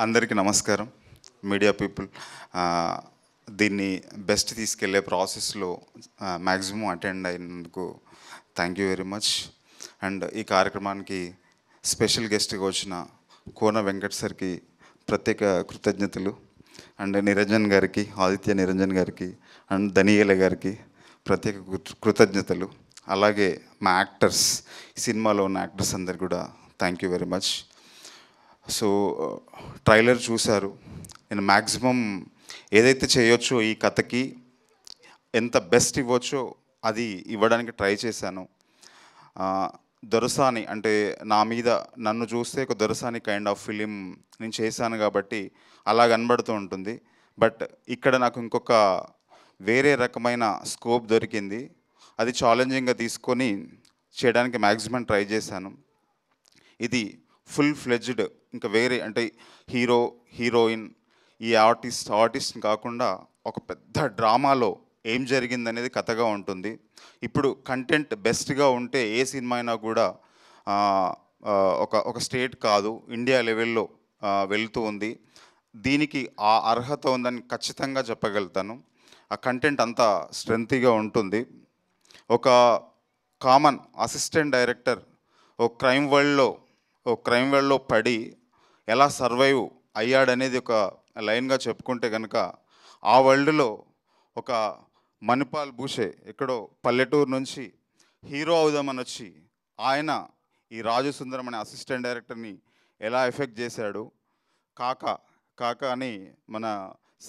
అందరికీ నమస్కారం. Media people, దీన్ని బెస్ట్ తీసుకెళ్లే ప్రాసెస్లో మ్యాక్సిమం అటెండ్ అయినందుకు thank you very much. And ఈ కార్యక్రమానికి స్పెషల్ గెస్ట్గా వచ్చిన కోన వెంకట్ సార్కి ప్రత్యేక కృతజ్ఞతలు. అండ్ నిరంజన్ గారికి, ఆదిత్య నిరంజన్ గారికి అండ్ దనియేల గారికి ప్రత్యేక కృతజ్ఞతలు. అలాగే మా యాక్టర్స్, సినిమాలో ఉన్న యాక్టర్స్ అందరికి కూడా thank you very much. So trailer చూశారు. నేను మ్యాక్సిమం ఏదైతే చేయొచ్చో ఈ కథకి ఎంత బెస్ట్ ఇవ్వచ్చో అది ఇవ్వడానికి ట్రై చేశాను. దొరసాని అంటే నా మీద నన్ను చూస్తే ఒక దొరసాని కైండ్ ఆఫ్ ఫిలిం నేను చేశాను కాబట్టి అలా కనబడుతూ ఉంటుంది. బట్ ఇక్కడ నాకు ఇంకొక వేరే రకమైన స్కోప్ దొరికింది. అది ఛాలెంజింగ్గా తీసుకొని చేయడానికి మ్యాక్సిమం ట్రై చేశాను. ఇది ఫుల్ ఫ్లెడ్జ్డ్, ఇంకా వేరే అంటే హీరో హీరోయిన్ ఈ ఆర్టిస్ట్ కాకుండా ఒక పెద్ద డ్రామాలో ఏం జరిగిందనేది కథగా ఉంటుంది. ఇప్పుడు కంటెంట్ బెస్ట్గా ఉంటే ఏ సినిమా అయినా కూడా ఒక స్టేట్ కాదు, ఇండియా లెవెల్లో వెళ్తూ ఉంది. దీనికి ఆ అర్హత ఉందని ఖచ్చితంగా చెప్పగలుగుతాను. ఆ కంటెంట్ అంతా స్ట్రెంతీగా ఉంటుంది. ఒక కామన్ అసిస్టెంట్ డైరెక్టర్ ఒక క్రైమ్ వరల్డ్లో పడి ఎలా సర్వైవ్ అయ్యాడనేది ఒక లైన్గా చెప్పుకుంటే కనుక, ఆ వరల్డ్లో ఒక మణిపాల్ భూషే ఎక్కడో పల్లెటూరు నుంచి హీరో అవుదామని వచ్చి ఆయన ఈ రాజు సుందరం అనే అసిస్టెంట్ డైరెక్టర్ని ఎలా ఎఫెక్ట్ చేశాడు. కాకా అని మన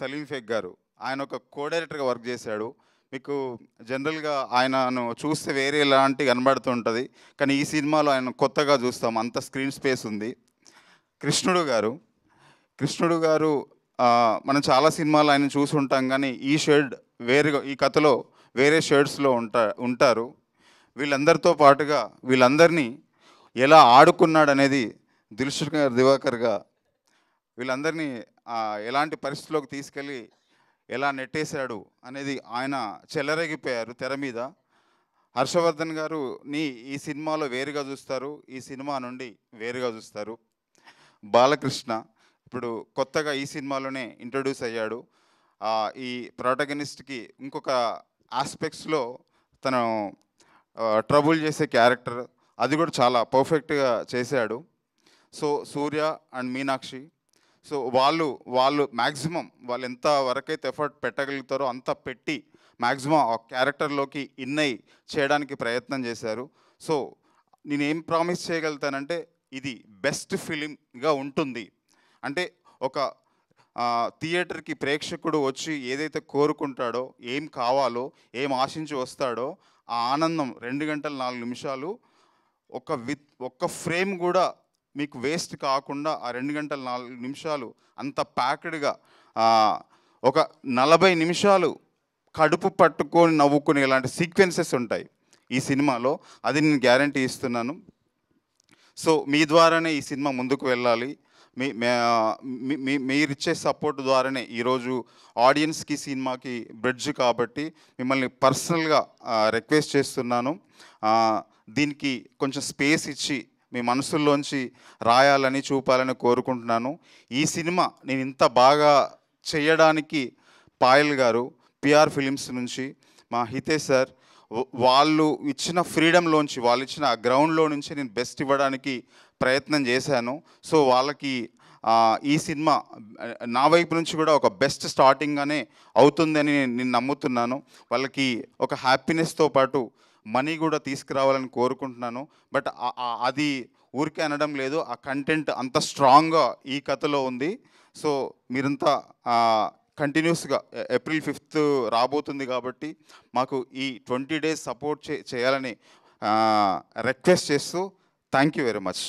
సలీం ఫేక్ గారు, ఆయన ఒక కో డైరెక్టర్గా వర్క్ చేశాడు. మీకు జనరల్గా ఆయనను చూస్తే వేరే ఎలాంటి కనబడుతూ ఉంటుంది, కానీ ఈ సినిమాలో ఆయన కొత్తగా చూస్తాం, అంత స్క్రీన్ స్పేస్ ఉంది. కృష్ణుడు గారు మనం చాలా సినిమాలు ఆయన చూసి ఉంటాం, కానీ ఈ షేడ్ వేరుగా, ఈ కథలో వేరే షేడ్స్లో ఉంటారు. వీళ్ళందరితో పాటుగా వీళ్ళందరినీ ఎలా ఆడుకున్నాడు అనేది దివాకర్గా వీళ్ళందరినీ ఎలాంటి పరిస్థితిలోకి తీసుకెళ్ళి ఎలా నెట్టేశాడు అనేది ఆయన చెలరేగిపోయారు తెర మీద. హర్షవర్ధన్ గారుని ఈ సినిమాలో వేరుగా చూస్తారు, ఈ సినిమా నుండి వేరుగా చూస్తారు. బాలకృష్ణ ఇప్పుడు కొత్తగా ఈ సినిమాలోనే ఇంట్రడ్యూస్ అయ్యాడు. ఈ ప్రొటాగనిస్ట్కి ఇంకొక ఆస్పెక్ట్స్లో తను ట్రబుల్ చేసే క్యారెక్టర్, అది కూడా చాలా పర్ఫెక్ట్గా చేశాడు. So Surya and Meenakshi, so వాళ్ళు మ్యాక్సిమం వాళ్ళు ఎంత వరకైతే ఎఫర్ట్ పెట్టగలుగుతారో అంత పెట్టి మ్యాక్సిమం ఆ క్యారెక్టర్లోకి ఇన్నై చేయడానికి ప్రయత్నం చేశారు. సో నేనేం ప్రామిస్ చేయగలుగుతానంటే ఇది బెస్ట్ ఫిలింగా ఉంటుంది. అంటే ఒక థియేటర్కి ప్రేక్షకుడు వచ్చి ఏదైతే కోరుకుంటాడో, ఏం కావాలో, ఏం ఆశించి వస్తాడో ఆ ఆనందం 2 గంటల 4 నిమిషాలు ఒక్క ఫ్రేమ్ కూడా మీకు వేస్ట్ కాకుండా ఆ 2 గంటల 4 నిమిషాలు అంత ప్యాక్డ్గా ఒక 40 నిమిషాలు కడుపు పట్టుకొని నవ్వుకునే ఇలాంటి సీక్వెన్సెస్ ఉంటాయి ఈ సినిమాలో, అది నేను గ్యారంటీ ఇస్తున్నాను. సో మీ ద్వారానే ఈ సినిమా ముందుకు వెళ్ళాలి. మీరిచ్చే సపోర్ట్ ద్వారానే ఈరోజు ఆడియన్స్కి సినిమాకి బ్రిడ్జ్ కాబట్టి మిమ్మల్ని పర్సనల్గా రిక్వెస్ట్ చేస్తున్నాను. దీనికి కొంచెం స్పేస్ ఇచ్చి మీ మనసుల్లోంచి రాయాలని, చూపాలని కోరుకుంటున్నాను. ఈ సినిమా నేను ఇంత బాగా చేయడానికి పాయల్ గారు పిఆర్ ఫిలిమ్స్ నుంచి, మా హితేష్ సార్, వాళ్ళు ఇచ్చిన ఫ్రీడంలోంచి, వాళ్ళు ఇచ్చిన ఆ గ్రౌండ్లో నుంచి నేను బెస్ట్ ఇవ్వడానికి ప్రయత్నం చేశాను. సో వాళ్ళకి ఈ సినిమా నా వైపు నుంచి కూడా ఒక బెస్ట్ స్టార్టింగ్గానే అవుతుందని నేను నమ్ముతున్నాను. వాళ్ళకి ఒక హ్యాపీనెస్తో పాటు మనీ కూడా తీసుకురావాలని కోరుకుంటున్నాను. బట్ అది ఊరికే అనడం లేదు, ఆ కంటెంట్ అంత స్ట్రాంగ్గా ఈ కథలో ఉంది. సో మీరంతా కంటిన్యూస్గా ఏప్రిల్ 5th రాబోతుంది కాబట్టి మాకు ఈ 20 days సపోర్ట్ చేయాలని రిక్వెస్ట్ చేస్తూ థ్యాంక్ యూ వెరీ మచ్.